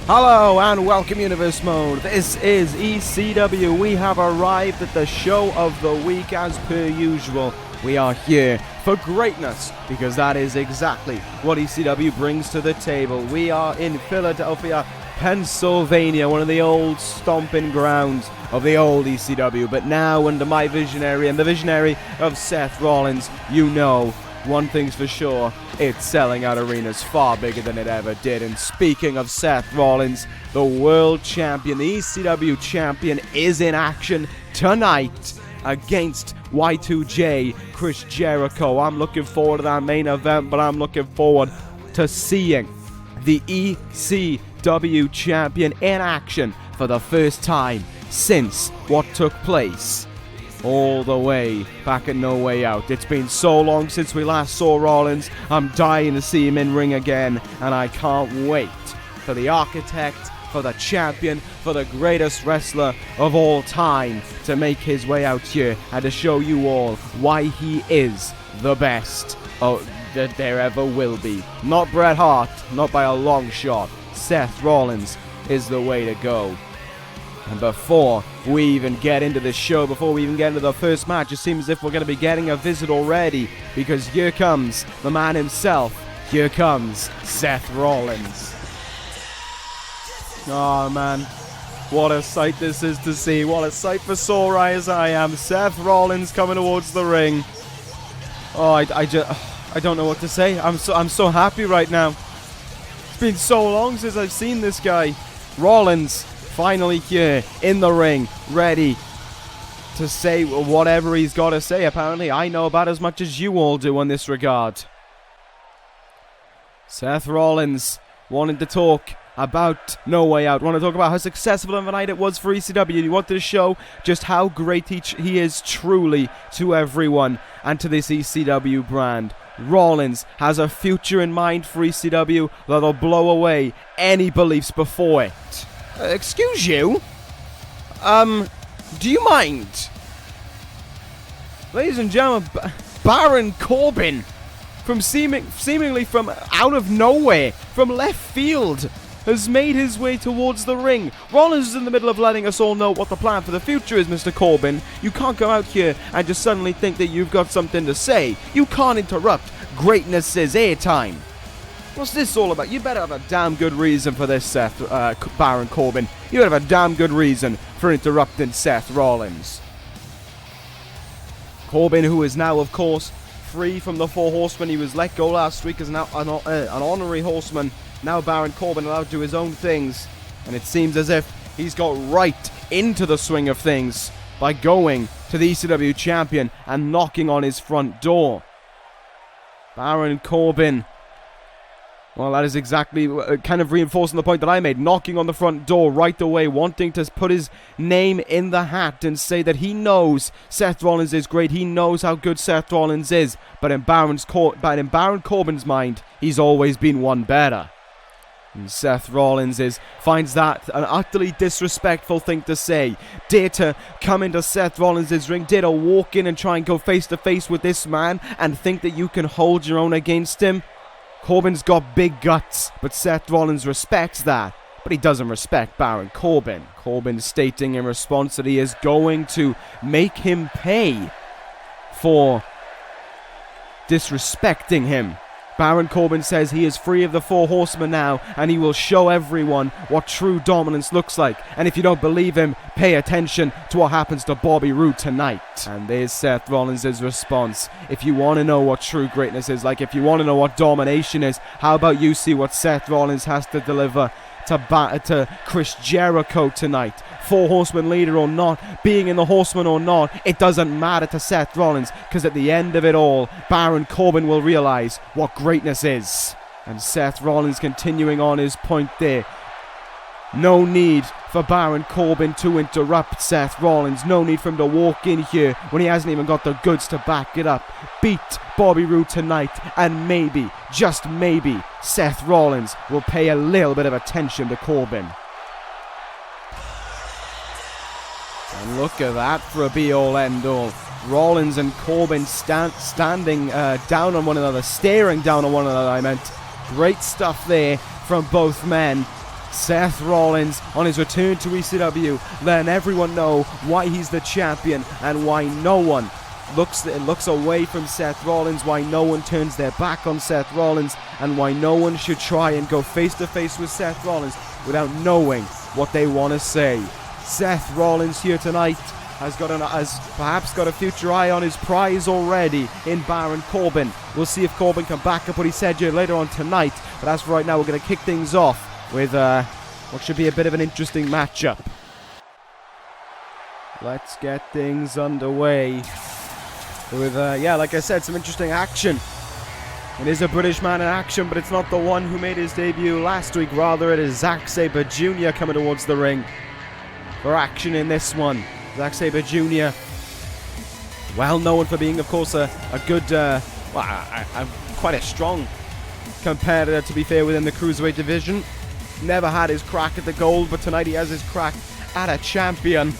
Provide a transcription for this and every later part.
Hello and welcome Universe Mode. This is ECW. We have arrived at the show of the week as per usual. We are here for greatness because that is exactly what ECW brings to the table. We are in Philadelphia, Pennsylvania, one of the old stomping grounds of the old ECW, but now under my visionary and the visionary of Seth Rollins, you know, one thing's for sure, it's selling out arenas far bigger than it ever did. And speaking of Seth Rollins, the world champion, the ECW champion, is in action tonight against Y2J, Chris Jericho. I'm looking forward to that main event, but I'm looking forward to seeing the ECW champion in action for the first time since what took place all the way back at No Way Out. It's been so long since we last saw Rollins. I'm dying to see him in ring again, and I can't wait for the architect, for the champion, for the greatest wrestler of all time to make his way out here and to show you all why he is the best that there ever will be. Not Bret Hart, not by a long shot. Seth Rollins is the way to go. And before we even get into the show, before we even get into the first match, it seems as if we're going to be getting a visit already, because here comes the man himself. Here comes Seth Rollins. Oh man, what a sight this is to see. What a sight for sore eyes I am. Seth Rollins coming towards the ring. Oh, I don't know what to say. I'm so happy right now. It's been so long since I've seen this guy. Rollins finally here in the ring, ready to say whatever he's got to say. Apparently, I know about as much as you all do in this regard. Seth Rollins wanted to talk about No Way Out. Want to talk about how successful of a night it was for ECW. He wanted to show just how great he is truly to everyone and to this ECW brand. Rollins has a future in mind for ECW that'll blow away any beliefs before it. Excuse you? Do you mind? Ladies and gentlemen, Baron Corbin, from seemingly from out of nowhere, from left field, has made his way towards the ring. Rollins is in the middle of letting us all know what the plan for the future is, Mr. Corbin. You can't go out here and just suddenly think that you've got something to say. You can't interrupt greatness's airtime. What's this all about? You better have a damn good reason for this, Baron Corbin. You better have a damn good reason for interrupting Seth Rollins. Corbin, who is now, of course, free from the Four Horsemen. He was let go last week as an honorary horseman. Now Baron Corbin allowed to do his own things. And it seems as if he's got right into the swing of things by going to the ECW champion and knocking on his front door. Baron Corbin, well, that is exactly kind of reinforcing the point that I made. Knocking on the front door right away, wanting to put his name in the hat and say that he knows Seth Rollins is great. He knows how good Seth Rollins is. But in Baron Corbin's mind, he's always been one better. And Seth Rollins finds that an utterly disrespectful thing to say. Dare to come into Seth Rollins' ring, dare to walk in and try and go face to face with this man and think that you can hold your own against him. Corbin's got big guts, but Seth Rollins respects that. But he doesn't respect Baron Corbin. Corbin stating in response that he is going to make him pay for disrespecting him. Baron Corbin says he is free of the Four Horsemen now, and he will show everyone what true dominance looks like. And if you don't believe him, pay attention to what happens to Bobby Roode tonight. And there's Seth Rollins' response. If you want to know what true greatness is like, if you want to know what domination is, how about you see what Seth Rollins has to deliver to Chris Jericho tonight? Four Horsemen leader or not, being in the Horsemen or not, it doesn't matter to Seth Rollins, because at the end of it all, Baron Corbin will realize what greatness is. And Seth Rollins continuing on his point there. No need for Baron Corbin to interrupt Seth Rollins. No need for him to walk in here when he hasn't even got the goods to back it up. Beat Bobby Roode tonight, and maybe, just maybe, Seth Rollins will pay a little bit of attention to Corbin. And look at that for a be-all, end-all. Rollins and Corbin standing down on one another, staring down on one another, I meant. Great stuff there from both men. Seth Rollins on his return to ECW, letting everyone know why he's the champion and why no one looks away from Seth Rollins, why no one turns their back on Seth Rollins, and why no one should try and go face to face with Seth Rollins without knowing what they want to say. Seth Rollins here tonight has perhaps got a future eye on his prize already in Baron Corbin. We'll see if Corbin can back up what he said here later on tonight, but as for right now, we're going to kick things off with what should be a bit of an interesting matchup. Let's get things underway with, like I said, some interesting action. It is a British man in action, but it's not the one who made his debut last week. Rather, it is Zack Sabre Jr. coming towards the ring for action in this one. Zack Sabre Jr., well known for being, of course, a good, quite a strong competitor, to be fair, within the Cruiserweight division. Never had his crack at the gold, but tonight he has his crack at a champion.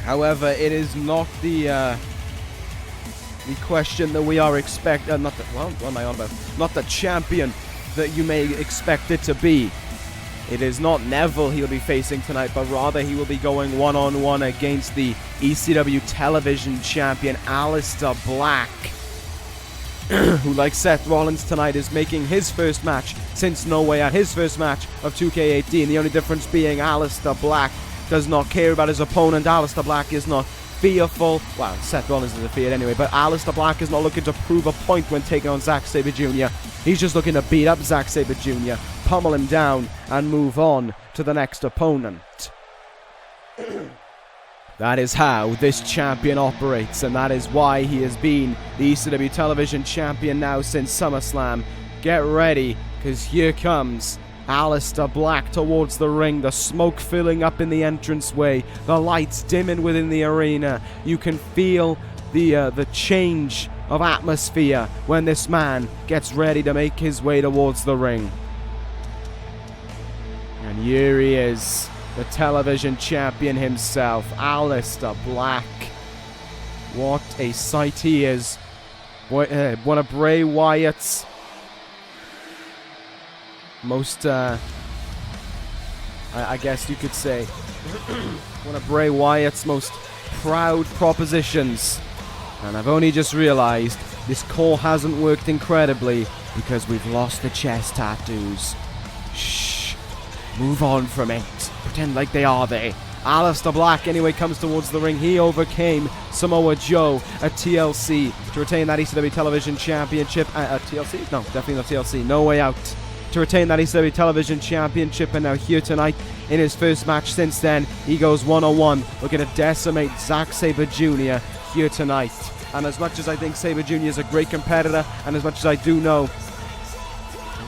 However, it is not the question that we are expecting, not the champion that you may expect it to be. It is not Neville he'll be facing tonight, but rather he will be going one-on-one against the ECW television champion, Aleister Black, who, like Seth Rollins tonight, is making his first match since No Way Out, his first match of 2K18. The only difference being Aleister Black does not care about his opponent. Aleister Black is not fearful. Well, Seth Rollins is feared anyway, but Aleister Black is not looking to prove a point when taking on Zack Sabre Jr. He's just looking to beat up Zack Sabre Jr., pummel him down, and move on to the next opponent. That is how this champion operates, and that is why he has been the ECW television champion now since SummerSlam. Get ready, because here comes Aleister Black towards the ring, the smoke filling up in the entranceway, the lights dimming within the arena. You can feel the change of atmosphere when this man gets ready to make his way towards the ring. And here he is, the television champion himself, Aleister Black. What a sight he is. One of Bray Wyatt's most, I guess you could say, one of Bray Wyatt's most proud propositions. And I've only just realized this call hasn't worked incredibly because we've lost the chest tattoos. Shh. Move on from it. Pretend like they are there. Aleister Black anyway comes towards the ring. He overcame Samoa Joe at TLC to retain that ECW television championship. At TLC? No, definitely not TLC. No Way Out. To retain that ECW television championship, and now here tonight in his first match since then, he goes one-on-one, looking to decimate Zack Sabre Jr. here tonight. And as much as I think Sabre Jr. is a great competitor, and as much as I do know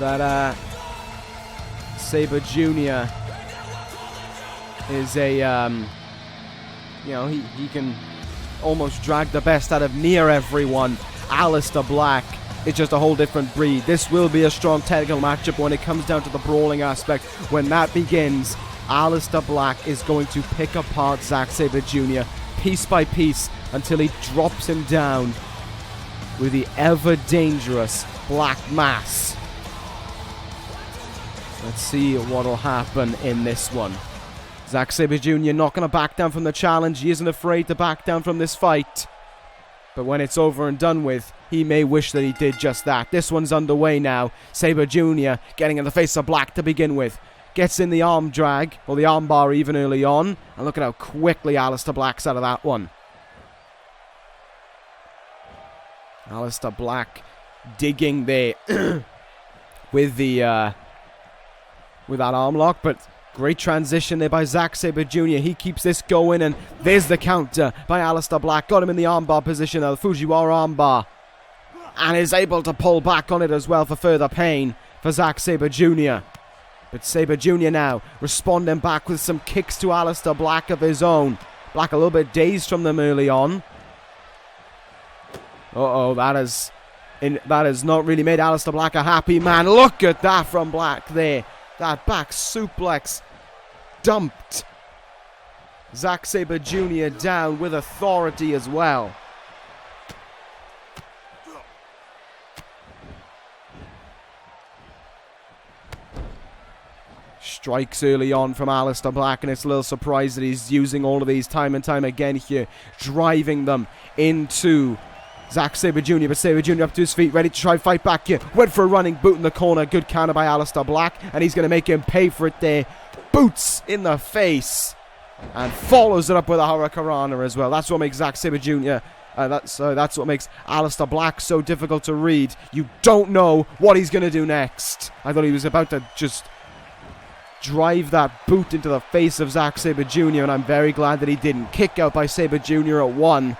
that Sabre Jr. is a, he can almost drag the best out of near everyone. Aleister Black is just a whole different breed. This will be a strong technical matchup when it comes down to the brawling aspect. When that begins, Aleister Black is going to pick apart Zack Sabre Jr. piece by piece until he drops him down with the ever-dangerous Black Mass. Let's see what will happen in this one. Zack Sabre Jr. not going to back down from the challenge. He isn't afraid to back down from this fight. But when it's over and done with, he may wish that he did just that. This one's underway now. Sabre Jr. getting in the face of Black to begin with. Gets in the arm drag, or the arm bar even early on. And look at how quickly Aleister Black's out of that one. Aleister Black digging there with the with that arm lock, but great transition there by Zack Sabre Jr. He keeps this going, and there's the counter by Aleister Black. Got him in the armbar position, the Fujiwara armbar, and is able to pull back on it as well for further pain for Zack Sabre Jr. But Sabre Jr. now responding back with some kicks to Aleister Black of his own. Black a little bit dazed from them early on. That has not really made Aleister Black a happy man. Look at that from Black there. That back suplex dumped Zack Sabre Jr. down with authority as well. strikes early on from Aleister Black, and it's a little surprise that he's using all of these time and time again here, driving them into Zack Sabre Jr., but Sabre Jr. up to his feet, ready to try and fight back here. Went for a running boot in the corner. Good counter by Aleister Black, and he's going to make him pay for it there. Boots in the face, and follows it up with a Hurricanrana as well. That's what makes Zack Sabre Jr. That's what makes Aleister Black so difficult to read. You don't know what he's going to do next. I thought he was about to just drive that boot into the face of Zack Sabre Jr., and I'm very glad that he didn't. Kick out by Sabre Jr. at 1.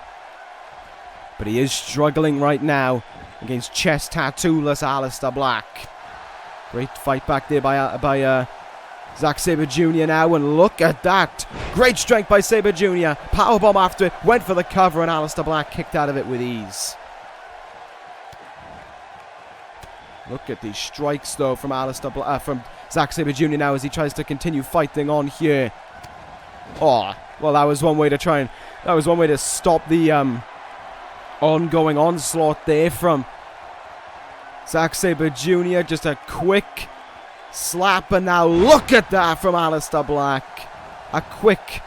But he is struggling right now against chest tattoo-less Aleister Black. Great fight back there by Zack Sabre Jr. now, and look at that. Great strength by Sabre Jr. Powerbomb after it, went for the cover, and Aleister Black kicked out of it with ease. Look at these strikes, though, from from Zack Sabre Jr. now as he tries to continue fighting on here. Oh, well, that was one way to stop the ongoing onslaught there from Zack Sabre Jr. Just a quick slap, and now look at that from Aleister Black. A quick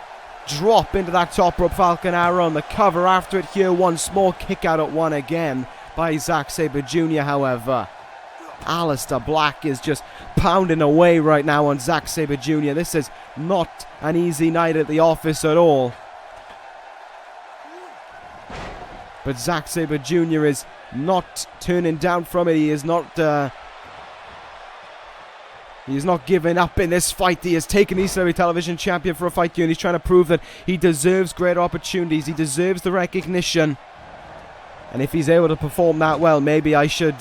drop into that top rope Falcon Arrow, and the cover after it here once more. Kick out at 1 again by Zack Sabre Jr. However, Aleister Black is just pounding away right now on Zack Sabre Jr. This is not an easy night at the office at all. But Zack Sabre Jr. is not turning down from it. He is not giving up in this fight. He has taken the ECW Television Champion for a fight here, and he's trying to prove that he deserves greater opportunities. He deserves the recognition. And if he's able to perform that well, maybe I should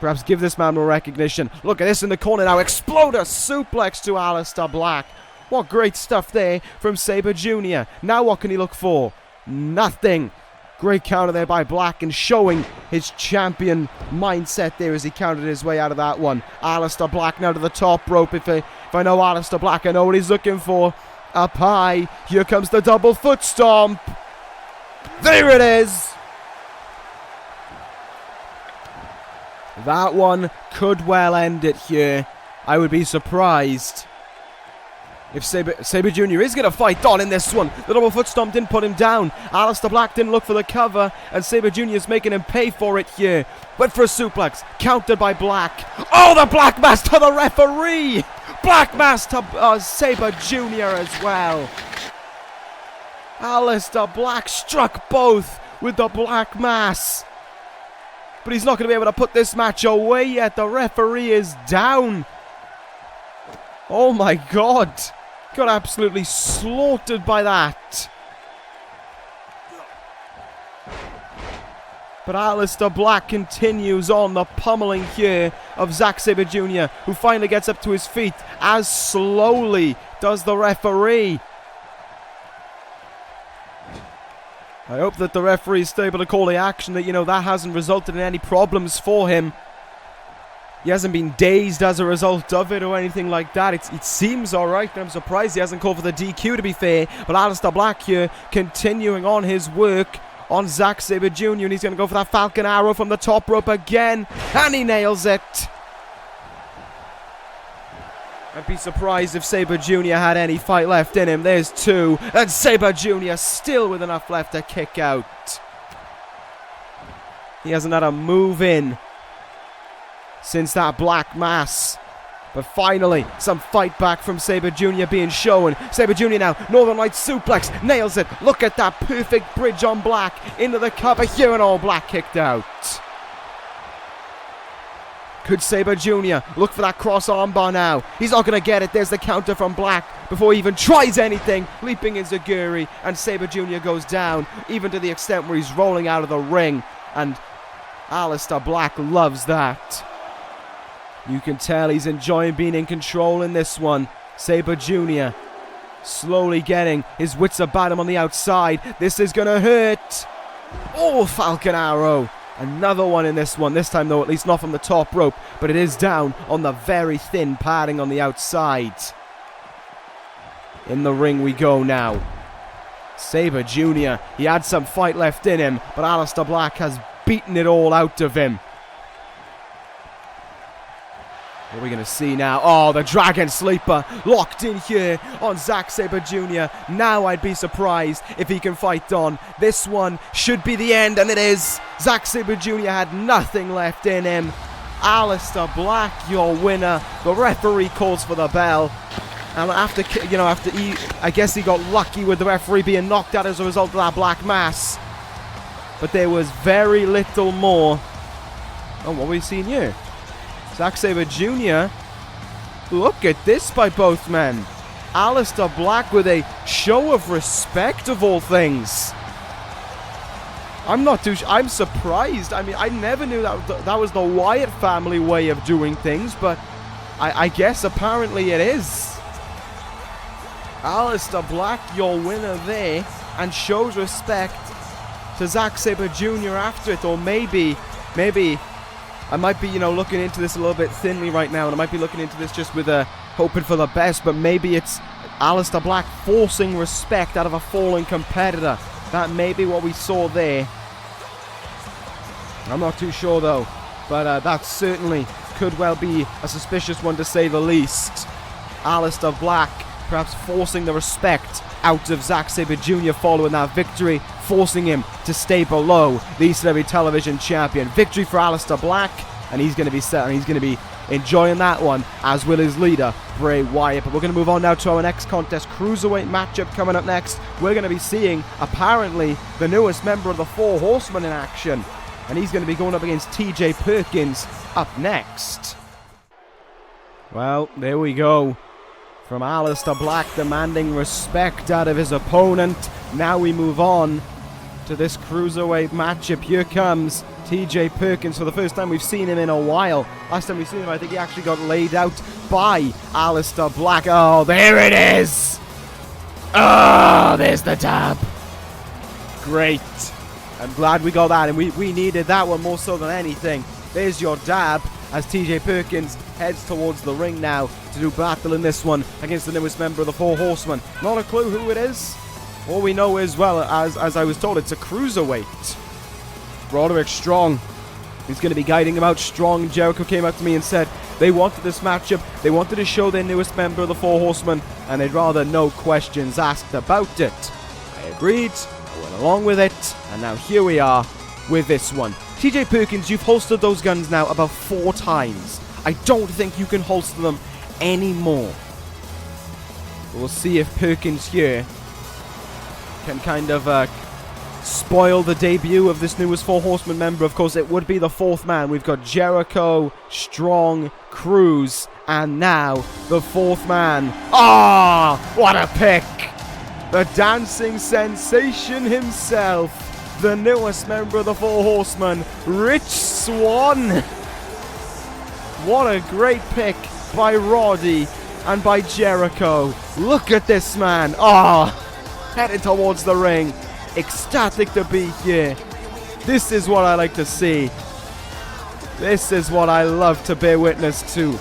perhaps give this man more recognition. Look at this in the corner now. Exploder suplex to Aleister Black. What great stuff there from Sabre Jr. Now what can he look for? Nothing. Great counter there by Black, and showing his champion mindset there as he countered his way out of that one. Aleister Black now to the top rope. If I know Aleister Black, I know what he's looking for. Up high. Here comes the double foot stomp. There it is. That one could well end it here. I would be surprised if Sabre Jr. is going to fight on in this one. The double foot stomp didn't put him down. Aleister Black didn't look for the cover, and Sabre Jr. is making him pay for it here. Went for a suplex, countered by Black. Oh, the Black Mass to the referee! Black Mass to Sabre Jr. as well. Aleister Black struck both with the Black Mass. But he's not going to be able to put this match away yet. The referee is down. Oh my God. Got absolutely slaughtered by that. But Aleister Black continues on the pummeling here of Zack Sabre Jr., who finally gets up to his feet, as slowly does the referee. I hope that the referee is able to call the action, that, that hasn't resulted in any problems for him. He hasn't been dazed as a result of it or anything like that. It seems alright, and I'm surprised he hasn't called for the DQ, to be fair. But Aleister Black here continuing on his work on Zack Sabre Jr., and he's going to go for that Falcon Arrow from the top rope again, and he nails it. I'd be surprised if Sabre Jr. had any fight left in him. There's 2, and Sabre Jr. still with enough left to kick out. He hasn't had a move in since that Black Mass. But finally, some fight back from Sabre Jr. being shown. Sabre Jr. now, Northern Light suplex, nails it. Look at that perfect bridge on Black into the cover here, and all Black kicked out. Could Sabre Jr. look for that cross armbar now? He's not going to get it. There's the counter from Black before he even tries anything. Leaping Enziguri, and Sabre Jr. goes down, even to the extent where he's rolling out of the ring. And Aleister Black loves that. You can tell he's enjoying being in control in this one. Sabre Jr. slowly getting his wits about him on the outside. This is going to hurt. Oh, Falcon Arrow. Another one in this one. This time, though, at least not from the top rope. But it is down on the very thin padding on the outside. In the ring we go now. Sabre Jr. He had some fight left in him, but Aleister Black has beaten it all out of him. What are we going to see now? Oh, the Dragon Sleeper locked in here on Zack Sabre Jr. Now I'd be surprised if he can fight on. This one should be the end, and it is. Zack Sabre Jr. had nothing left in him. Aleister Black, your winner. The referee calls for the bell. And I guess he got lucky with the referee being knocked out as a result of that black mass. But there was very little more. Oh, what are we seeing here? Zack Sabre Jr. Look at this by both men. Aleister Black with a show of respect of all things. I'm surprised. I mean, I never knew that was the Wyatt family way of doing things, but I guess apparently it is. Aleister Black, your winner there, and shows respect to Zack Sabre Jr. after it, or maybe I might be, looking into this a little bit thinly right now, and I might be looking into this just with hoping for the best, but maybe it's Aleister Black forcing respect out of a fallen competitor. That may be what we saw there. I'm not too sure, though, but that certainly could well be a suspicious one, to say the least. Aleister Black perhaps forcing the respect out of Zack Sabre Jr. following that victory, forcing him to stay below the ECW television champion. Victory for Aleister Black, and he's going to be set, and he's going to be enjoying that one, as will his leader, Bray Wyatt. But we're going to move on now to our next contest, Cruiserweight matchup coming up next. We're going to be seeing, apparently, the newest member of the Four Horsemen in action, and he's going to be going up against TJ Perkins up next. Well, there we go. From Aleister Black demanding respect out of his opponent. Now we move on to this Cruiserweight matchup. Here comes TJ Perkins. For the first time we've seen him in a while. Last time we've seen him, I think he actually got laid out by Aleister Black. Oh, there it is! Oh, there's the dab. Great. I'm glad we got that, and we needed that one more so than anything. There's your dab as TJ Perkins heads towards the ring now to do battle in this one against the newest member of the Four Horsemen. Not a clue who it is. All we know is, well, as I was told, it's a Cruiserweight. Roderick Strong is going to be guiding him out. Strong, Jericho came up to me and said they wanted this matchup. They wanted to show their newest member of the Four Horsemen, and they'd rather no questions asked about it. I agreed. I went along with it, and now here we are with this one. TJ Perkins, you've holstered those guns now about 4 times. I don't think you can holster them anymore. We'll see if Perkins here can kind of spoil the debut of this newest Four Horsemen member. Of course, it would be the 4th man. We've got Jericho, Strong, Cruz, and now the 4th man. Ah, what a pick! The dancing sensation himself. The newest member of the Four Horsemen, Rich Swann. What a great pick by Roddy and by Jericho. Look at this man. Heading towards the ring. Ecstatic to be here. This is what I like to see. This is what I love to bear witness to.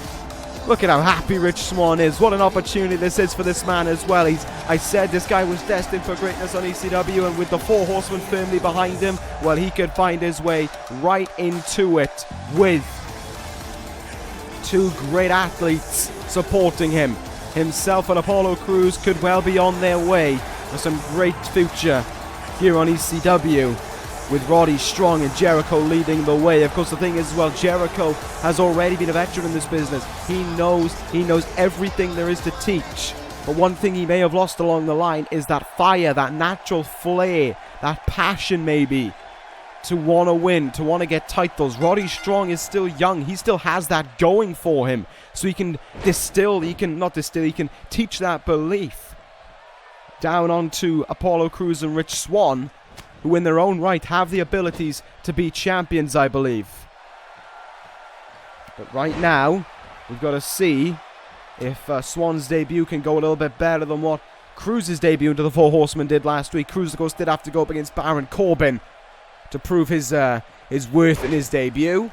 Look at how happy Rich Swann is. What an opportunity this is for this man as well. I said this guy was destined for greatness on ECW, and with the Four Horsemen firmly behind him, well, he could find his way right into it with 2 great athletes supporting him. Himself and Apollo Crews could well be on their way for some great future here on ECW, with Roddy Strong and Jericho leading the way. Of course, the thing is, well, Jericho has already been a veteran in this business. He knows everything there is to teach. But one thing he may have lost along the line is that fire, that natural flair, that passion maybe to want to win, to want to get titles. Roddy Strong is still young. He still has that going for him. So he can he can teach that belief down onto Apollo Crews and Rich Swann, who in their own right have the abilities to be champions, I believe. But right now, we've got to see if Swann's debut can go a little bit better than what Cruz's debut into the Four Horsemen did last week. Cruz, of course, did have to go up against Baron Corbin to prove his worth in his debut.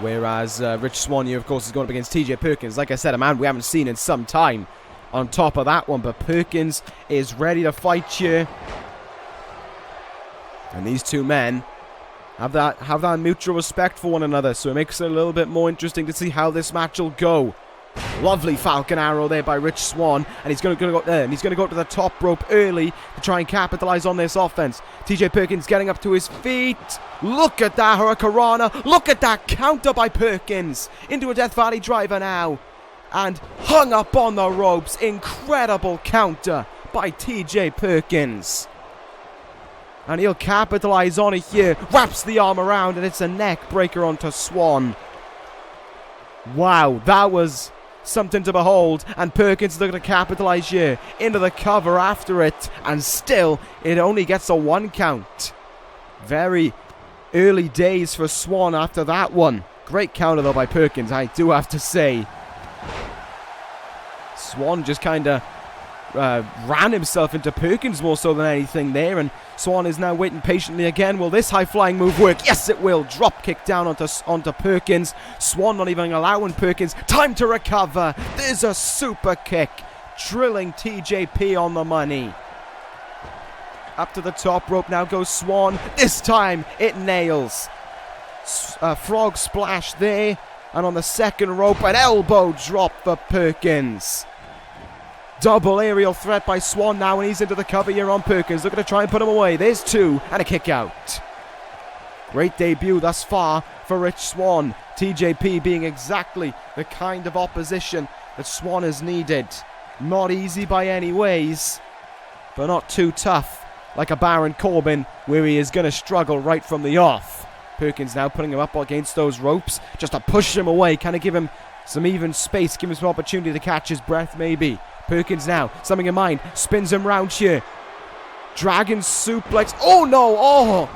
Whereas Rich Swann here, of course, is going up against TJ Perkins. Like I said, a man we haven't seen in some time on top of that one. But Perkins is ready to fight here. And these 2 men Have that mutual respect for one another, so it makes it a little bit more interesting to see how this match will go. Lovely Falcon Arrow there by Rich Swann, and he's going to go there, and he's going to go to the top rope early to try and capitalize on this offense. TJ Perkins getting up to his feet. Look at that Hurricanrana. Look at that counter by Perkins into a Death Valley driver now, and hung up on the ropes. Incredible counter by TJ Perkins. And he'll capitalize on it here. Wraps the arm around, and it's a neck breaker onto Swann. Wow, that was something to behold. And Perkins is looking to capitalize here into the cover after it. And still, it only gets a 1 count. Very early days for Swann after that one. Great counter, though, by Perkins, I do have to say. Swann just kind of ran himself into Perkins more so than anything there, and Swann is now waiting patiently again. Will this high-flying move work? Yes, it will. Drop kick down onto Perkins. Swann not even allowing Perkins time to recover. There's a super kick, drilling TJP on the money. Up to the top rope now goes Swann. This time it nails. Frog splash there, and on the second rope an elbow drop for Perkins. Double aerial threat by Swann now, and he's into the cover here on Perkins. Looking to try and put him away. There's 2 and a kick out. Great debut thus far for Rich Swann. TJP being exactly the kind of opposition that Swann has needed. Not easy by any ways, but not too tough like a Baron Corbin, where he is going to struggle right from the off. Perkins now putting him up against those ropes just to push him away, kind of give him some even space, give him some opportunity to catch his breath maybe. Perkins now, something in mind, spins him round here. Dragon suplex. Oh no! Oh!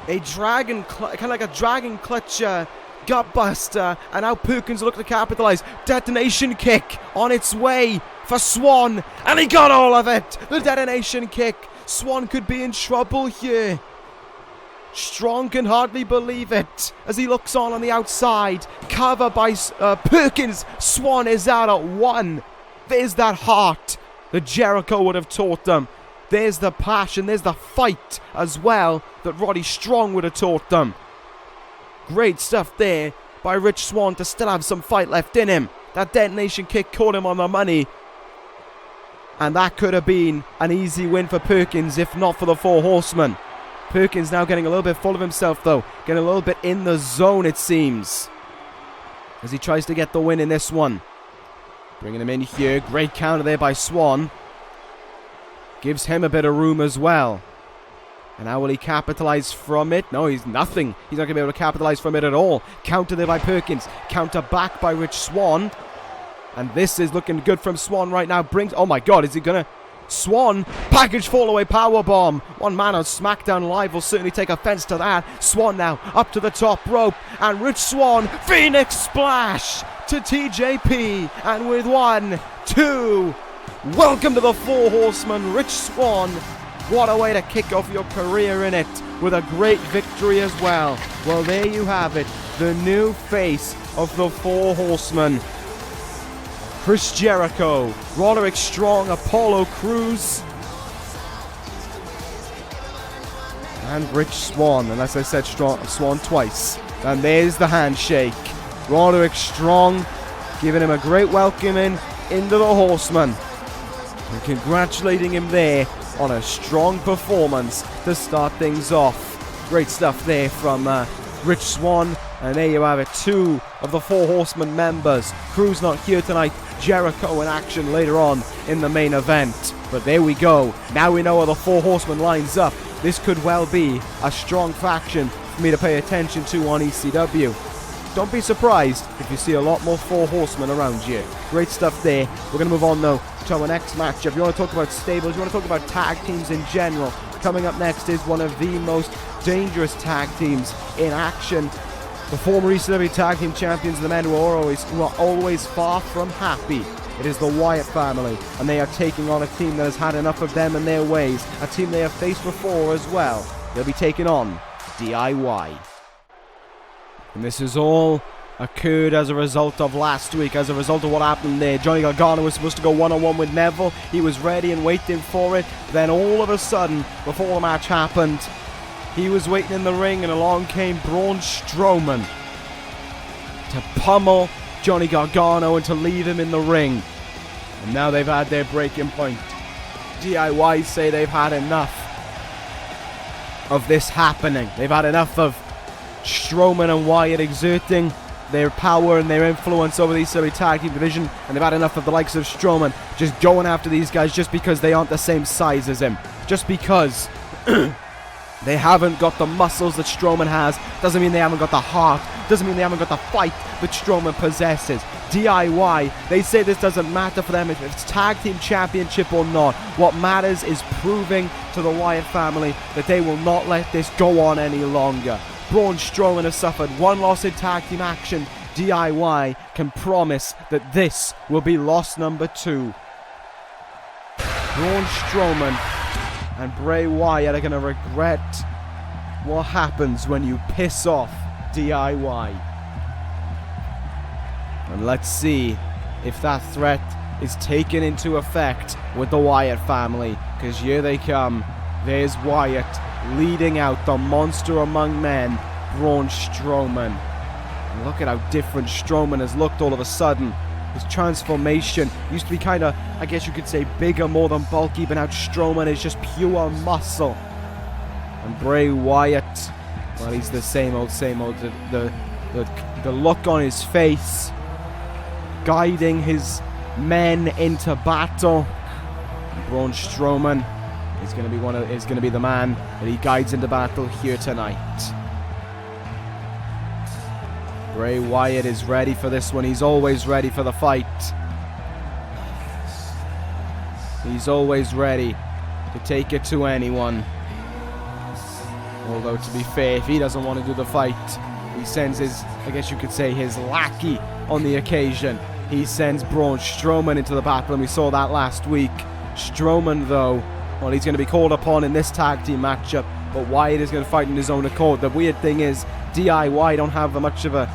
A dragon, kind of like a dragon clutch gut buster. And now Perkins looking to capitalize. Detonation kick on its way for Swann. And he got all of it! The detonation kick. Swann could be in trouble here. Strong can hardly believe it as he looks on the outside. Cover by Perkins. Swann is out at 1. There's that heart that Jericho would have taught them. There's the passion, there's the fight as well that Roddy Strong would have taught them. Great stuff there by Rich Swann to still have some fight left in him. That detonation kick caught him on the money. And that could have been an easy win for Perkins if not for the 4 Horsemen. Perkins now getting a little bit full of himself though. Getting a little bit in the zone it seems, as he tries to get the win in this one. Bringing him in here. Great counter there by Swann. Gives him a bit of room as well. And how will he capitalize from it? No, he's nothing. He's not going to be able to capitalize from it at all. Counter there by Perkins. Counter back by Rich Swann. And this is looking good from Swann right now. Oh my god, is he going to... Swann, package fall-away powerbomb. One man on SmackDown Live will certainly take offense to that. Swann now up to the top rope. And Rich Swann, Phoenix Splash to TJP. And with 1, 2, welcome to the 4 Horsemen, Rich Swann. What a way to kick off your career in it, with a great victory as well. Well, there you have it, the new face of the 4 Horsemen. Chris Jericho, Roderick Strong, Apollo Crews, and Rich Swann. And as I said, Swann twice. And there's the handshake. Roderick Strong giving him a great welcoming into the Horsemen. And congratulating him there on a strong performance to start things off. Great stuff there from Rich Swann. And there you have it, 2 of the 4 Horsemen members. Crew's not here tonight. Jericho in action later on in the main event. But there we go. Now we know how the 4 Horsemen lines up. This could well be a strong faction for me to pay attention to on ECW. Don't be surprised if you see a lot more 4 Horsemen around here. Great stuff there. We're going to move on though to our next matchup. You want to talk about stables, you want to talk about tag teams in general. Coming up next is one of the most dangerous tag teams in action. The former ECW Tag Team Champions, the men who are always far from happy. It is the Wyatt family, and they are taking on a team that has had enough of them and their ways. A team they have faced before as well. They'll be taking on D.I.Y. And this has all occurred as a result of last week, as a result of what happened there. Johnny Gargano was supposed to go one-on-one with Neville. He was ready and waiting for it. Then all of a sudden, before the match happened, He was waiting in the ring, and along came Braun Strowman to pummel Johnny Gargano and to leave him in the ring. And now they've had their breaking point. D.I.Y say they've had enough of this happening. They've had enough of Strowman and Wyatt exerting their power and their influence over the ECW Tag Team division, and they've had enough of the likes of Strowman just going after these guys just because they aren't the same size as him. Just because they haven't got the muscles that Strowman has doesn't mean they haven't got the heart, doesn't mean they haven't got the fight that Strowman possesses. D.I.Y, they say this doesn't matter for them if it's Tag Team Championship or not. What matters is proving to the Wyatt family that they will not let this go on any longer. Braun Strowman has suffered one loss in tag team action. D.I.Y can promise that this will be loss number 2. Braun Strowman and Bray Wyatt are going to regret what happens when you piss off D.I.Y. And let's see if that threat is taken into effect with the Wyatt family. Because here they come. There's Wyatt leading out the monster among men, Braun Strowman. And look at how different Strowman has looked all of a sudden. His transformation used to be kind of, I guess you could say, bigger, more than bulky, but now Strowman is just pure muscle. And Bray Wyatt, well, he's the same old. The look on his face, guiding his men into battle. And Braun Strowman is going to be the man that he guides into battle here tonight. Bray Wyatt is ready for this one. He's always ready for the fight. He's always ready to take it to anyone. Although, to be fair, if he doesn't want to do the fight, he sends his, I guess you could say, his lackey on the occasion. He sends Braun Strowman into the battle, and we saw that last week. Strowman, though, well, he's going to be called upon in this tag team matchup, but Wyatt is going to fight in his own accord. The weird thing is, D.I.Y don't have much of a...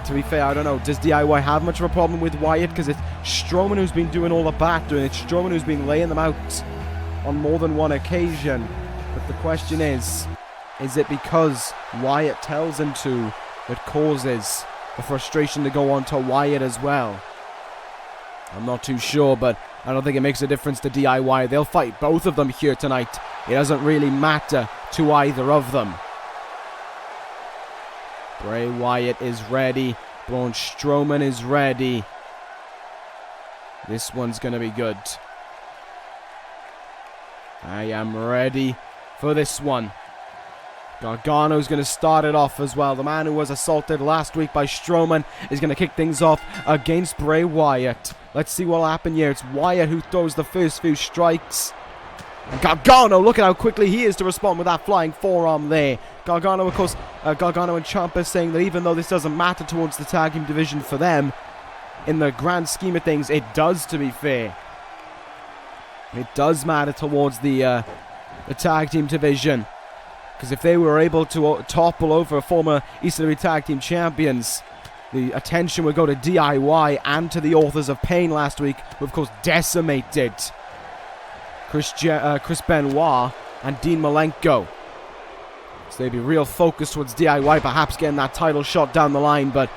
to be fair, I don't know. Does D.I.Y have much of a problem with Wyatt? Because it's Strowman who's been doing all the battering. It's Strowman who's been laying them out on more than one occasion. But the question is it because Wyatt tells him to that causes the frustration to go on to Wyatt as well? I'm not too sure, but I don't think it makes a difference to D.I.Y. They'll fight both of them here tonight. It doesn't really matter to either of them. Bray Wyatt is ready. Braun Strowman is ready. This one's going to be good. I am ready for this one. Gargano's going to start it off as well. The man who was assaulted last week by Strowman is going to kick things off against Bray Wyatt. Let's see what will happen here. It's Wyatt who throws the first few strikes. And Gargano, look at how quickly he is to respond with that flying forearm there. Gargano, of course, Gargano and Ciampa saying that even though this doesn't matter towards the tag team division for them, in the grand scheme of things, it does, to be fair. It does matter towards the tag team division. Because if they were able to topple over former ECW Tag Team Champions, the attention would go to D.I.Y. and to the Authors of Pain last week, who of course decimated Chris Benoit and Dean Malenko. So they'd be real focused towards D.I.Y. perhaps getting that title shot down the line, but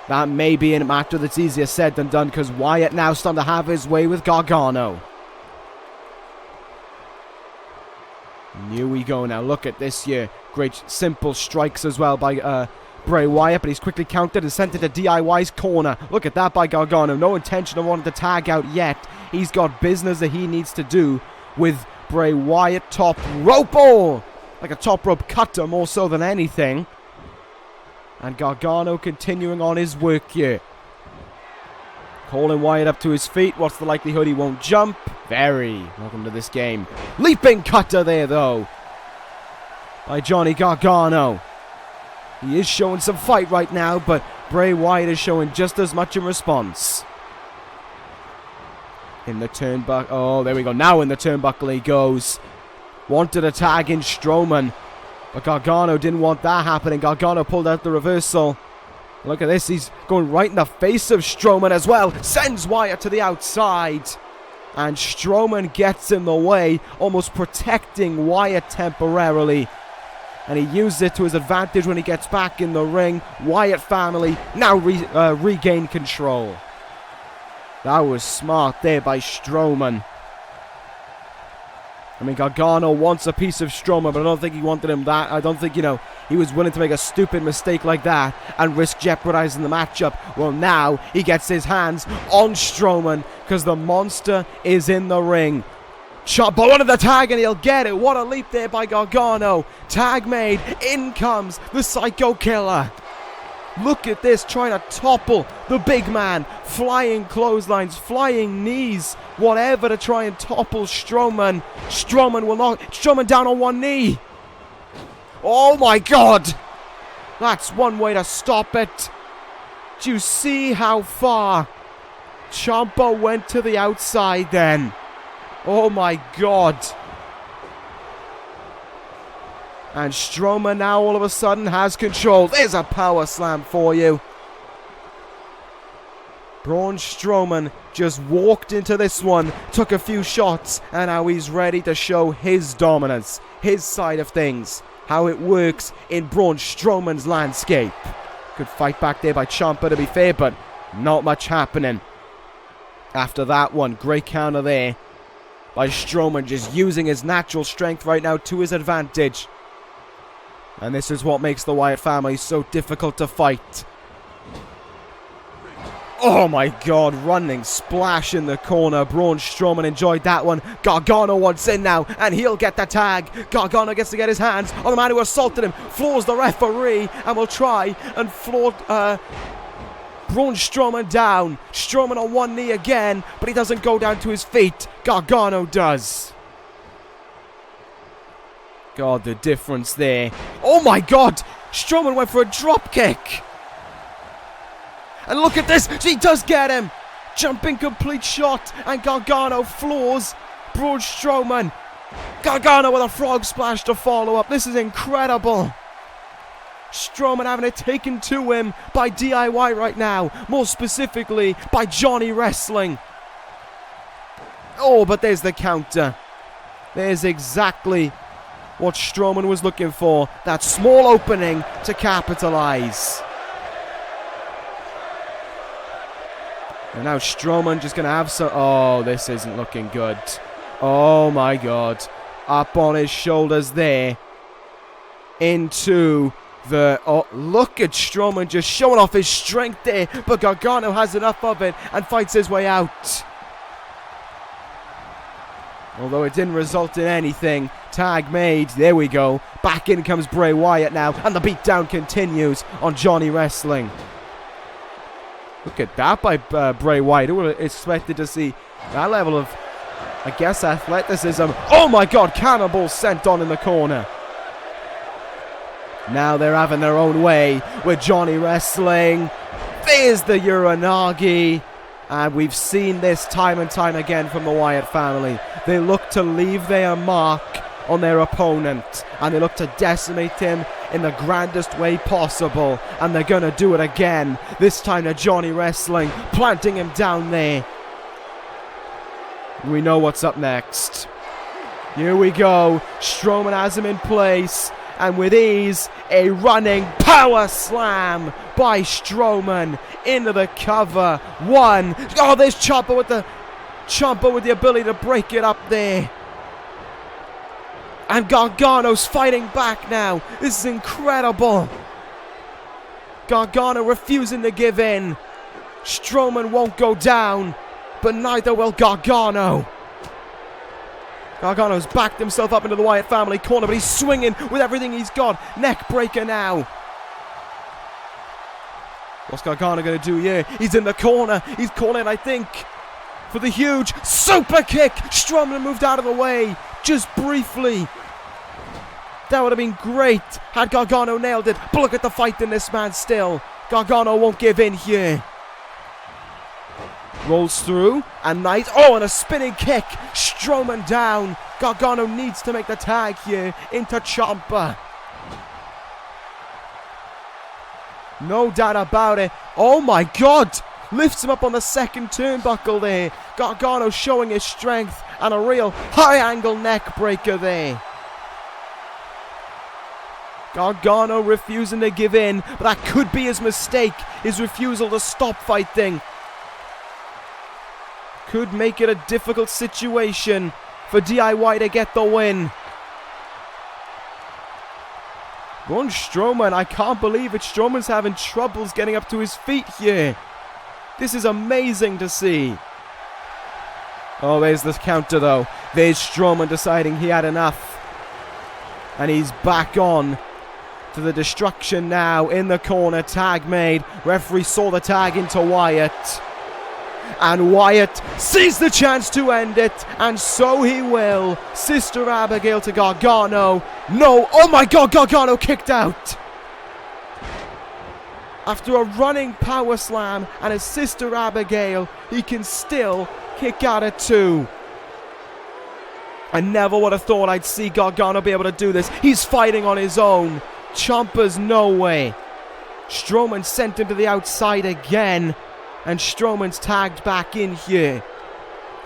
that may be a matter that's easier said than done, because Wyatt now starting to have his way with Gargano. And here we go now. Look at this here. Great simple strikes as well by Bray Wyatt, but he's quickly countered and sent it to D.I.Y.'s corner. Look at that by Gargano. No intention of wanting to tag out yet. He's got business that he needs to do with Bray Wyatt. Top rope, oh! Like a top rope cutter more so than anything. And Gargano continuing on his work here. Calling Wyatt up to his feet. What's the likelihood he won't jump? Very. Welcome to this game. Leaping cutter there, though, by Johnny Gargano. He is showing some fight right now, but Bray Wyatt is showing just as much in response. In the turnbuckle. Oh, there we go. Now in the turnbuckle he goes. Wanted a tag in Strowman, but Gargano didn't want that happening. Gargano pulled out the reversal. Look at this. He's going right in the face of Strowman as well. Sends Wyatt to the outside. And Strowman gets in the way, almost protecting Wyatt temporarily. and he used it to his advantage when he gets back in the ring. Wyatt family now regain control. That was smart there by Strowman. I mean, Gargano wants a piece of Strowman, but I don't think he wanted him that. I don't think, he was willing to make a stupid mistake like that and risk jeopardizing the matchup. Well, now he gets his hands on Strowman because the monster is in the ring. Chop, but wanted the tag and he'll get it. What a leap there by Gargano. Tag made. In comes the Psycho Killer. Look at this, trying to topple the big man. Flying clotheslines, flying knees, whatever to try and topple Strowman. Strowman down on one knee. Oh my God. That's one way to stop it. Do you see how far Ciampa went to the outside then? Oh my God. And Strowman now all of a sudden has control. There's a power slam for you. Braun Strowman just walked into this one, took a few shots, and now he's ready to show his dominance, his side of things, how it works in Braun Strowman's landscape. Good fight back there by Ciampa, to be fair, but not much happening. After that one, great counter there by Strowman, just using his natural strength right now to his advantage. And this is what makes the Wyatt family so difficult to fight. Oh my God, running splash in the corner. Braun Strowman enjoyed that one. Gargano wants in now, and he'll get the tag. Gargano gets to get his hands on the man who assaulted him. Floors the referee, and will try and floor Braun Strowman down. Strowman on one knee again, but he doesn't go down to his feet. Gargano does. God, the difference there. Oh my God! Strowman went for a drop kick. And look at this. He does get him. Jumping complete shot. And Gargano floors Braun Strowman. Gargano with a frog splash to follow up. This is incredible. Strowman having it taken to him by D.I.Y right now. More specifically by Johnny Wrestling. Oh, but there's the counter. There's exactly what Strowman was looking for. That small opening to capitalize. And now Strowman just going to have some... Oh, this isn't looking good. Oh my God. Up on his shoulders there. Into the... Oh, look at Strowman just showing off his strength there. But Gargano has enough of it and fights his way out. Although it didn't result in anything. Tag made. There we go. Back in comes Bray Wyatt now. And the beatdown continues on Johnny Wrestling. Look at that by Bray Wyatt. Who would have expected to see that level of, I guess, athleticism. Oh my God. Cannonball sent on in the corner. Now they're having their own way with Johnny Wrestling. There's the Uranagi. And we've seen this time and time again from the Wyatt family. They look to leave their mark on their opponent. And they look to decimate him in the grandest way possible. And they're going to do it again. This time to Johnny Wrestling. Planting him down there. We know what's up next. Here we go. Strowman has him in place. And with ease, a running power slam by Strowman into the cover. One. Oh, there's Ciampa with the ability to break it up there. And Gargano's fighting back now. This is incredible. Gargano refusing to give in. Strowman won't go down, but neither will Gargano. Gargano's backed himself up into the Wyatt family corner, but he's swinging with everything he's got. Neck breaker now. What's Gargano going to do here? He's in the corner. He's calling, I think, for the huge super kick. Strowman moved out of the way just briefly. That would have been great had Gargano nailed it. But look at the fight in this man still. Gargano won't give in here. Rolls through, and nice. Oh, and a spinning kick. Strowman down. Gargano needs to make the tag here into Ciampa. No doubt about it. Oh my God. Lifts him up on the second turnbuckle there. Gargano showing his strength and a real high angle neck breaker there. Gargano refusing to give in, but that could be his mistake. His refusal to stop fighting could make it a difficult situation for D.I.Y to get the win. Braun Strowman, I can't believe it. Strowman's having troubles getting up to his feet here. This is amazing to see. Oh, there's the counter though. There's Strowman deciding he had enough. And he's back on to the destruction now in the corner. Tag made. Referee saw the tag into Wyatt. And Wyatt sees the chance to end it. And so he will. Sister Abigail to Gargano. No. Oh my God, Gargano kicked out. After a running power slam and his Sister Abigail, he can still kick out at 2. I never would have thought I'd see Gargano be able to do this. He's fighting on his own. Ciampa's no way. Strowman sent him to the outside again. And Strowman's tagged back in here.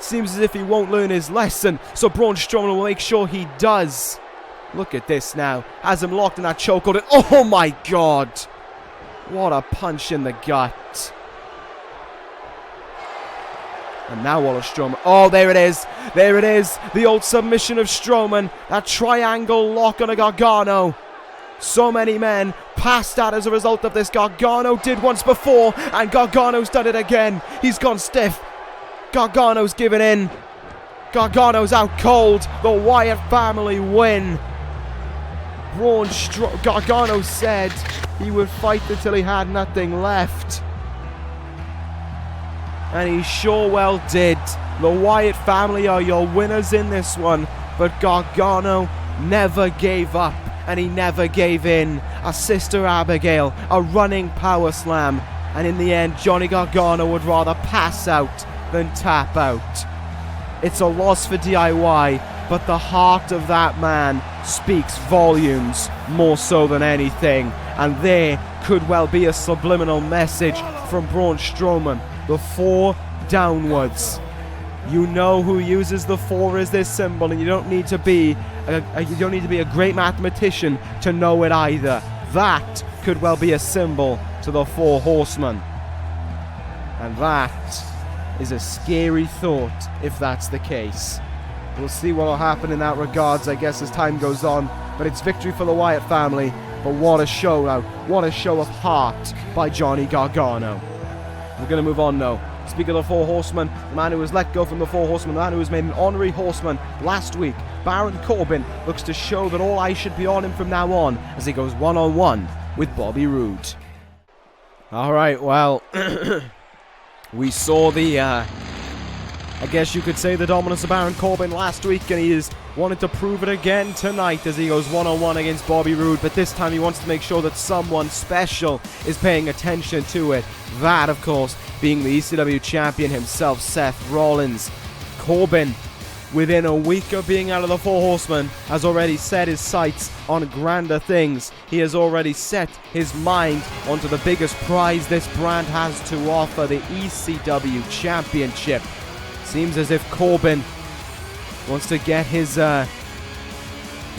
Seems as if he won't learn his lesson. So Braun Strowman will make sure he does. Look at this now. Has him locked in that chokehold. Oh my God. What a punch in the gut. And now Wallace Strowman. Oh, there it is. There it is. The old submission of Strowman. That triangle lock on a Gargano. So many men passed out as a result of this. Gargano did once before, and Gargano's done it again. He's gone stiff. Gargano's given in. Gargano's out cold. The Wyatt family win. Gargano said he would fight until he had nothing left. And he sure well did. The Wyatt family are your winners in this one. But Gargano never gave up. And he never gave in. A Sister Abigail, a running power slam. And in the end, Johnny Gargano would rather pass out than tap out. It's a loss for D.I.Y, but the heart of that man speaks volumes, more so than anything. And there could well be a subliminal message from Braun Strowman. The 4 downwards. You know who uses the 4 as their symbol, and you don't need to be a great mathematician to know it either. That could well be a symbol to the 4 horsemen. And that is a scary thought if that's the case. We'll see what will happen in that regards, I guess, as time goes on. But it's victory for the Wyatt family. But what a show now. What a show of heart by Johnny Gargano. We're going to move on now. Speak of the 4 horsemen, the man who was let go from the 4 horsemen, the man who was made an honorary horseman last week, Baron Corbin, looks to show that all eyes should be on him from now on as he goes one-on-one with Bobby Roode. Alright, well, we saw the, I guess you could say the dominance of Baron Corbin last week, and he is wanted to prove it again tonight as he goes one-on-one against Bobby Roode, but this time he wants to make sure that someone special is paying attention to it. That, of course, being the ECW champion himself, Seth Rollins. Corbin, within a week of being out of the 4 horsemen, has already set his sights on grander things. He has already set his mind onto the biggest prize this brand has to offer, the ECW championship. Seems as if Corbin wants to get his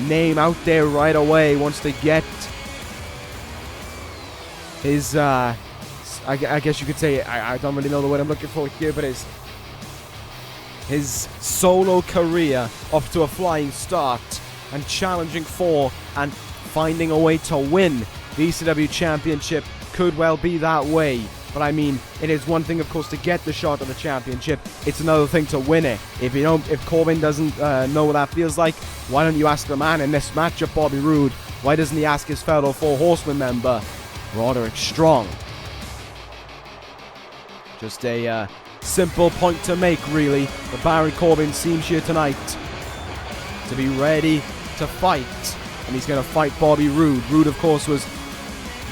name out there right away, wants to get his, I guess you could say, I don't really know the word I'm looking for here, but his solo career off to a flying start and challenging for and finding a way to win the ECW championship could well be that way. But I mean, it is one thing, of course, to get the shot at the championship. It's another thing to win it. If Corbin doesn't know what that feels like, why don't you ask the man in this matchup, Bobby Roode? Why doesn't he ask his fellow 4 horsemen member, Roderick Strong? Just a simple point to make, really. But Baron Corbin seems here tonight to be ready to fight. And he's going to fight Bobby Roode. Roode, of course, was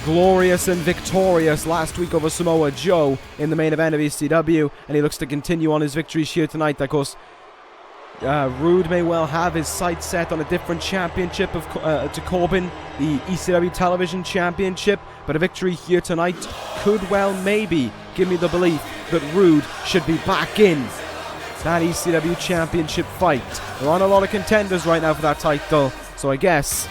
glorious and victorious last week over Samoa Joe in the main event of ECW, and he looks to continue on his victories here tonight. Of course, Roode may well have his sights set on a different championship to Corbin, the ECW Television Championship, but a victory here tonight could well maybe give me the belief that Roode should be back in that ECW Championship fight. There aren't a lot of contenders right now for that title, so I guess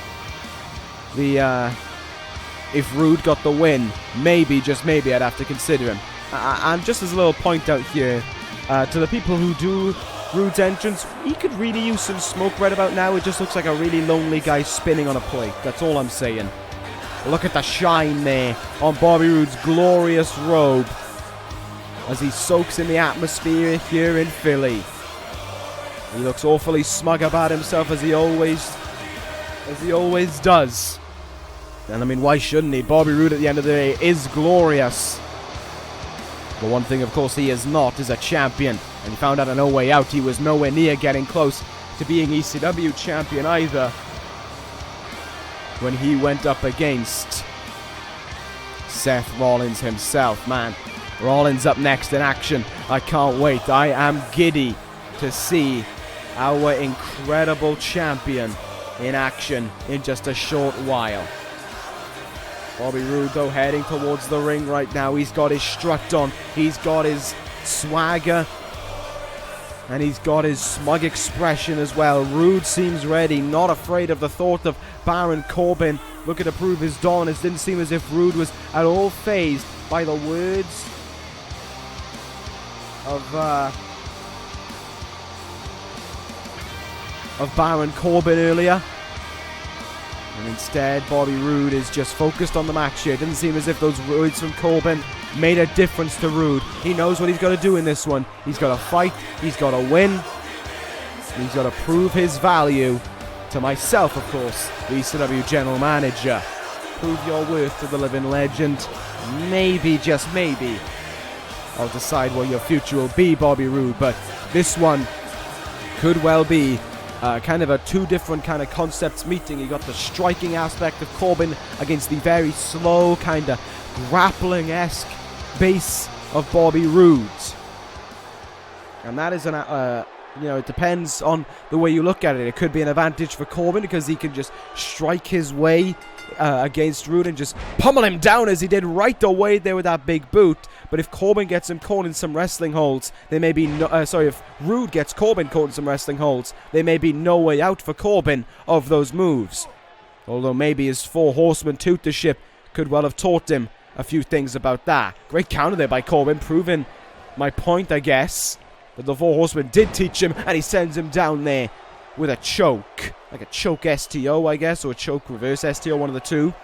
if Roode got the win, maybe, just maybe, I'd have to consider him. And just as a little point out here, to the people who do Roode's entrance, he could really use some smoke right about now. It just looks like a really lonely guy spinning on a plate. That's all I'm saying. Look at the shine there on Bobby Roode's glorious robe as he soaks in the atmosphere here in Philly. He looks awfully smug about himself as he always does. And I mean, why shouldn't he? Bobby Roode at the end of the day is glorious. But one thing, of course, he is not is a champion. And he found out on No Way Out he was nowhere near getting close to being ECW champion either when he went up against Seth Rollins himself. Man, Rollins up next in action. I can't wait. I am giddy to see our incredible champion in action in just a short while. Bobby Roode, though, heading towards the ring right now. He's got his strut on. He's got his swagger. And he's got his smug expression as well. Roode seems ready, not afraid of the thought of Baron Corbin looking to prove his dominance. Didn't seem as if Roode was at all fazed by the words of Baron Corbin earlier. And instead, Bobby Roode is just focused on the match here. It didn't seem as if those words from Corbin made a difference to Roode. He knows what he's got to do in this one. He's got to fight. He's got to win. He's got to prove his value to myself, of course, the ECW General Manager. Prove your worth to the living legend. Maybe, just maybe, I'll decide what your future will be, Bobby Roode. But this one could well be kind of a two different kind of concepts meeting. You got the striking aspect of Corbin against the very slow kind of grappling-esque base of Bobby Roode. And that is it depends on the way you look at it. It could be an advantage for Corbin because he can just strike his way against Roode and just pummel him down as he did right away there with that big boot. But if Corbin gets him caught in some wrestling holds, there may be if Roode gets Corbin caught in some wrestling holds, there may be no way out for Corbin of those moves. Although maybe his Four Horsemen tutorship could well have taught him a few things about that. Great counter there by Corbin, proving my point, I guess, that the Four Horsemen did teach him, and he sends him down there with a choke. Like a choke STO, I guess, or a choke reverse STO, one of the two.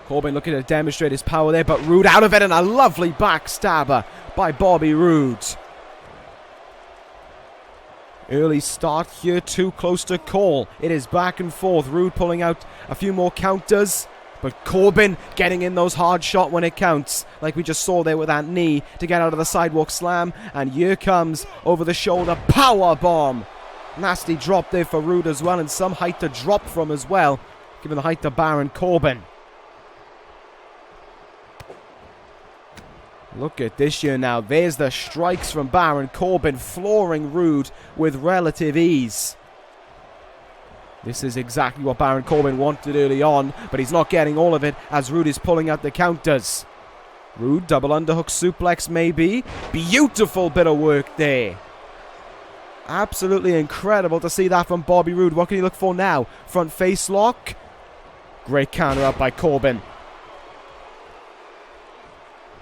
Corbin looking to demonstrate his power there, but Roode out of it, and a lovely backstabber by Bobby Roode. Early start here, too close to call. It is back and forth. Roode pulling out a few more counters, but Corbin getting in those hard shot when it counts, like we just saw there with that knee to get out of the sidewalk slam. And here comes over the shoulder power bomb. Nasty drop there for Roode as well, and some height to drop from as well, given the height of Baron Corbin. Look at this here now. There's the strikes from Baron Corbin, flooring Roode with relative ease. This is exactly what Baron Corbin wanted early on, but he's not getting all of it as Roode is pulling out the counters. Roode, double underhook suplex maybe. Beautiful bit of work there. Absolutely incredible to see that from Bobby Roode. What can you look for now? Front face lock. Great counter up by Corbin.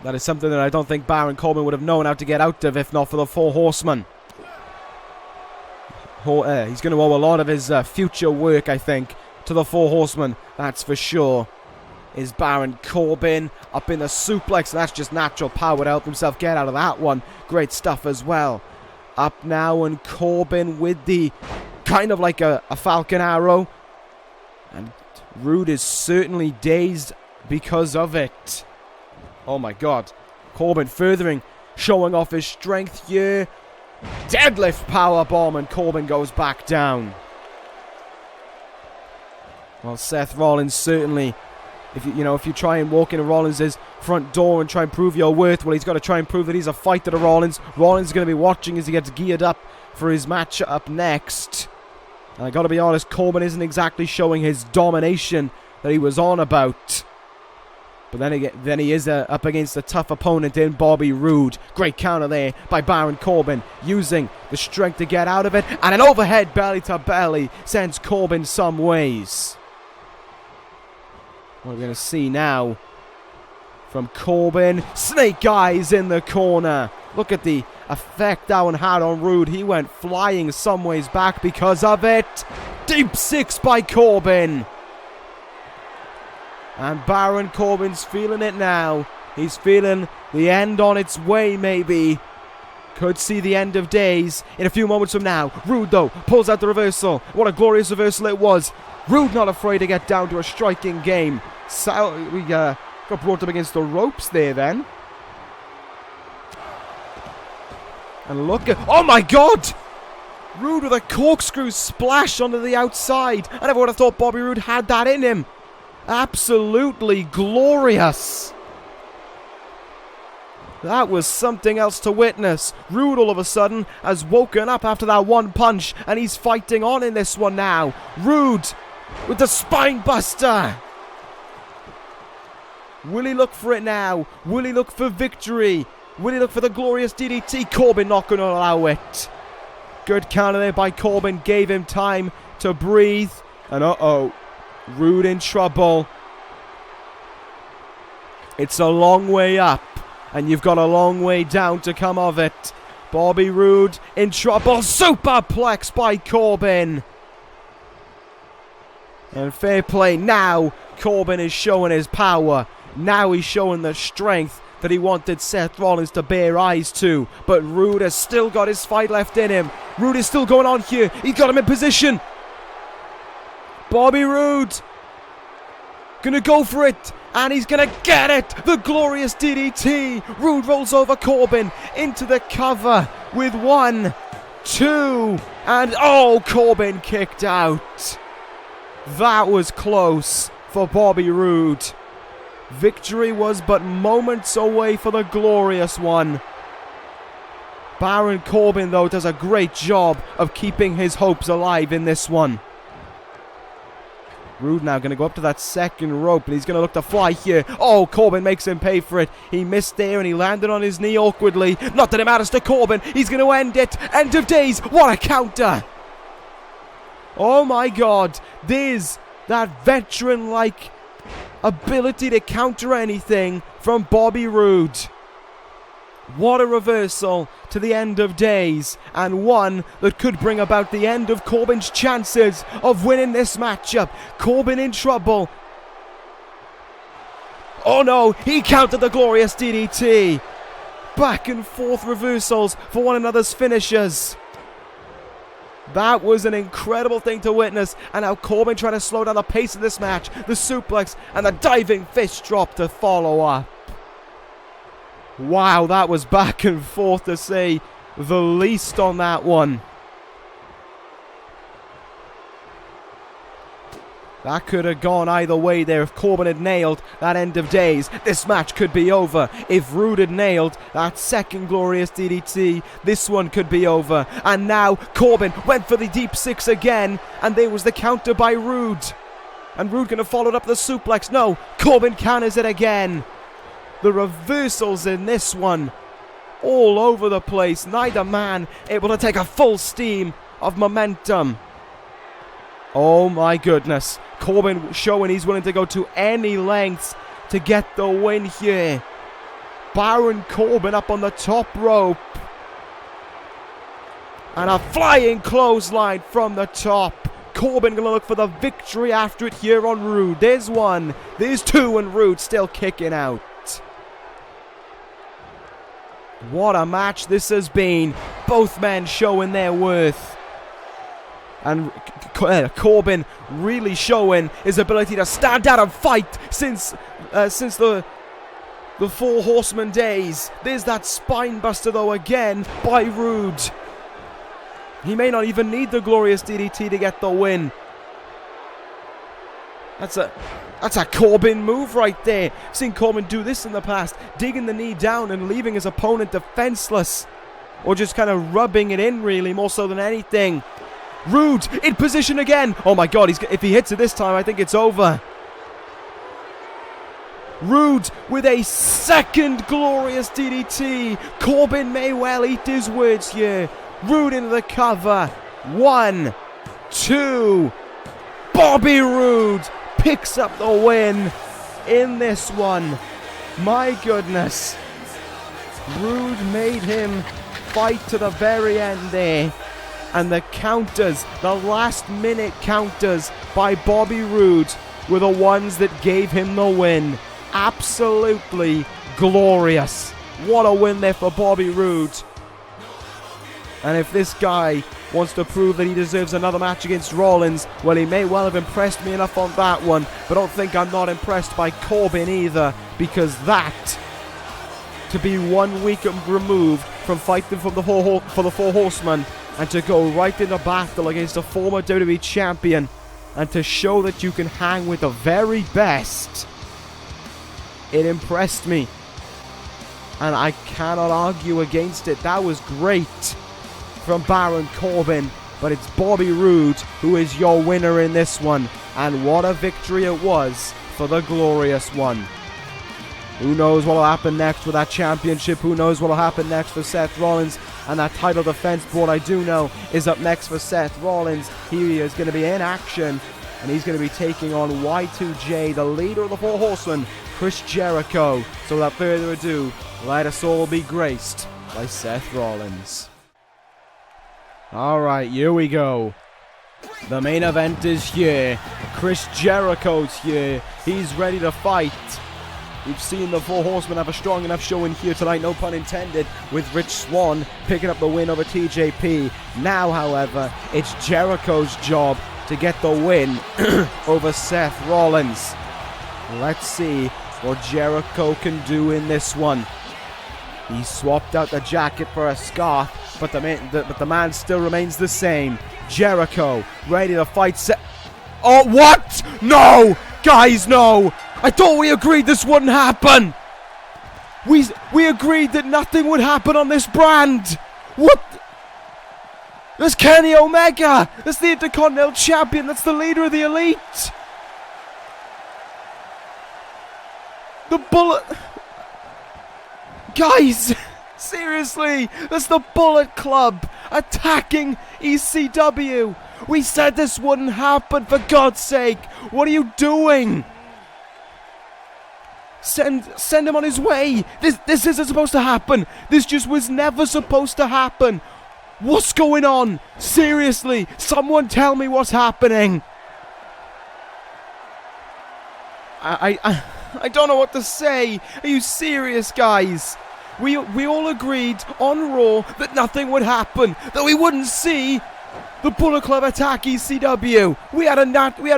That is something that I don't think Baron Corbin would have known how to get out of if not for the Four Horsemen. He's going to owe a lot of his future work, I think, to the Four Horsemen. That's for sure. Is Baron Corbin up in the suplex. That's just natural power to help himself get out of that one. Great stuff as well. Up now, and Corbin with the kind of like a falcon arrow. And Roode is certainly dazed because of it. Oh my god. Corbin furthering, showing off his strength here. Deadlift powerbomb, and Corbin goes back down. Well, Seth Rollins certainly, if you try and walk into Rollins' front door and try and prove your worth, well, he's got to try and prove that he's a fighter to Rollins. Rollins is going to be watching as he gets geared up for his match up next. And I got to be honest, Corbin isn't exactly showing his domination that he was on about. But then he is up against a tough opponent in Bobby Roode. Great counter there by Baron Corbin, using the strength to get out of it. And an overhead belly to belly sends Corbin some ways. What we're going to see now from Corbin. Snake Eyes in the corner. Look at the effect that one had on Roode. He went flying some ways back because of it. Deep six by Corbin. And Baron Corbin's feeling it now. He's feeling the end on its way, maybe. Could see the end of days in a few moments from now. Roode, though, pulls out the reversal. What a glorious reversal it was. Roode not afraid to get down to a striking game. So we got brought up against the ropes there then. And look at... Oh my God! Roode with a corkscrew splash onto the outside. I never would have thought Bobby Roode had that in him. Absolutely glorious. That was something else to witness. Roode all of a sudden has woken up after that one punch, and he's fighting on in this one now. Roode with the spine buster. Will he look for it now? Will he look for victory? Will he look for the glorious DDT? Corbin not going to allow it. Good counter there by Corbin. Gave him time to breathe. And uh-oh. Roode in trouble. It's a long way up. And you've got a long way down to come of it. Bobby Roode in trouble. Superplex by Corbin. And fair play. Now Corbin is showing his power. Now he's showing the strength that he wanted Seth Rollins to bear eyes to. But Roode has still got his fight left in him. Roode is still going on here. He's got him in position. Bobby Roode gonna go for it. And he's gonna get it. The glorious DDT. Roode rolls over Corbin into the cover with 1, 2, and oh, Corbin kicked out. That was close for Bobby Roode. Victory was but moments away for the glorious one. Baron Corbin, though, does a great job of keeping his hopes alive in this one. Roode now going to go up to that second rope, and he's going to look to fly here. Oh, Corbin makes him pay for it. He missed there, and he landed on his knee awkwardly. Not that it matters to Corbin. He's going to end it. End of days. What a counter. Oh, my God. There's that veteran-like ability to counter anything from Bobby Roode. What a reversal to the end of days, and one that could bring about the end of Corbin's chances of winning this matchup. Corbin in trouble. Oh no, he countered the glorious DDT. Back and forth reversals for one another's finishers. That was an incredible thing to witness, and now Corbin trying to slow down the pace of this match. The suplex and the diving fist drop to follow up. Wow, that was back and forth to say the least on that one. That could have gone either way there. If Corbin had nailed that end of days, this match could be over. If Roode had nailed that second glorious DDT, this one could be over. And now Corbin went for the deep six again, and there was the counter by Roode. And Roode going to follow it up with the suplex. No, Corbin counters it again. The reversals in this one, all over the place. Neither man able to take a full steam of momentum. Oh my goodness. Corbin showing he's willing to go to any lengths to get the win here. Baron Corbin up on the top rope. And a flying clothesline from the top. Corbin going to look for the victory after it here on Roode. There's one. There's two, and Roode still kicking out. What a match this has been. Both men showing their worth. And Corbin really showing his ability to stand out and fight since the Four Horsemen days. There's that spine buster though again by Roode. He may not even need the glorious DDT to get the win. That's a Corbin move right there. I've seen Corbin do this in the past. Digging the knee down and leaving his opponent defenseless. Or just kind of rubbing it in really, more so than anything. Roode in position again. Oh my God, if he hits it this time, I think it's over. Roode with a second glorious DDT. Corbin may well eat his words here. Roode into the cover. 1, 2. Bobby Roode picks up the win. in this one. My goodness. Roode made him fight to the very end there. And the counters, the last minute counters by Bobby Roode were the ones that gave him the win. Absolutely glorious. What a win there for Bobby Roode. And if this guy wants to prove that he deserves another match against Rollins, well, he may well have impressed me enough on that one, but don't think I'm not impressed by Corbin either, because that, to be 1 week removed from fighting for the Four Horsemen, and to go right into battle against a former WWE champion, and to show that you can hang with the very best, it impressed me. And I cannot argue against it. That was great from Baron Corbin, but it's Bobby Roode who is your winner in this one, and what a victory it was for the glorious one. Who knows what will happen next with that championship? Who knows what will happen next for Seth Rollins and that title defense? But what I do know is up next for Seth Rollins, he is going to be in action, and he's going to be taking on Y2J, the leader of the Four Horsemen, Chris Jericho. So without further ado, let us all be graced by Seth Rollins. Alright, here we go. The main event is here. Chris Jericho's here. He's ready to fight. We've seen the Four Horsemen have a strong enough showing here tonight, no pun intended, with Rich Swann picking up the win over TJP. Now, however, it's Jericho's job to get the win over Seth Rollins. Let's see what Jericho can do in this one. He swapped out the jacket for a scarf, but the man still remains the same. Jericho, ready to fight Seth. Oh, what? No! Guys, no! I thought we agreed this wouldn't happen! We agreed that nothing would happen on this brand! What? That's Kenny Omega! That's the Intercontinental Champion! That's the leader of the Elite! The Bullet... Guys! Seriously! That's the Bullet Club attacking ECW! We said this wouldn't happen, for God's sake! What are you doing? Send him on his way! This isn't supposed to happen! This just was never supposed to happen! What's going on? Seriously, someone tell me what's happening! I don't know what to say! Are you serious, guys? We all agreed on Raw that nothing would happen, that we wouldn't see the Bullet Club attack ECW. We had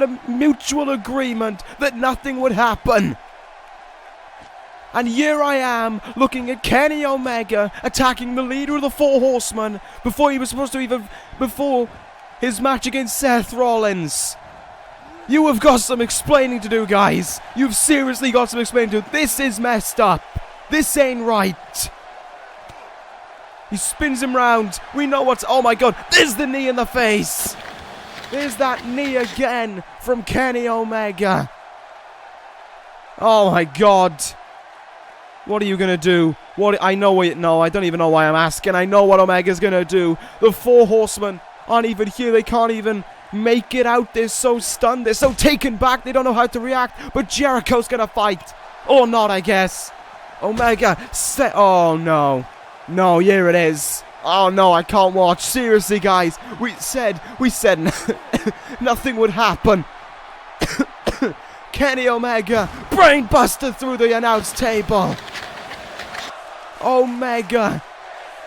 a mutual agreement that nothing would happen. And here I am, looking at Kenny Omega attacking the leader of the Four Horsemen before he was supposed to before his match against Seth Rollins. You have got some explaining to do, guys. You've seriously got some explaining to do. This is messed up. This ain't right. He spins him round. We know what's... Oh my God. There's the knee in the face. There's that knee again from Kenny Omega. Oh my God. What are you going to do? I know what... No, I don't even know why I'm asking. I know what Omega's going to do. The Four Horsemen aren't even here. They can't even make it out. They're so stunned. They're so taken back. They don't know how to react. But Jericho's going to fight. Or not, I guess. Omega. Oh, no. No, here it is. Oh, no, I can't watch. Seriously, guys. We said nothing would happen. Kenny Omega. Brainbuster through the announce table. Omega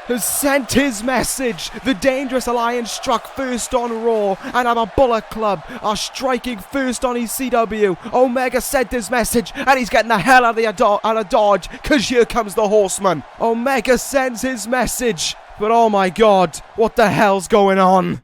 has sent his message. The Dangerous Alliance struck first on Raw, and our Bullet Club are striking first on ECW. Omega sent his message, and he's getting the hell out of Dodge, because here comes the Horseman. Omega sends his message, but oh my God, what the hell's going on?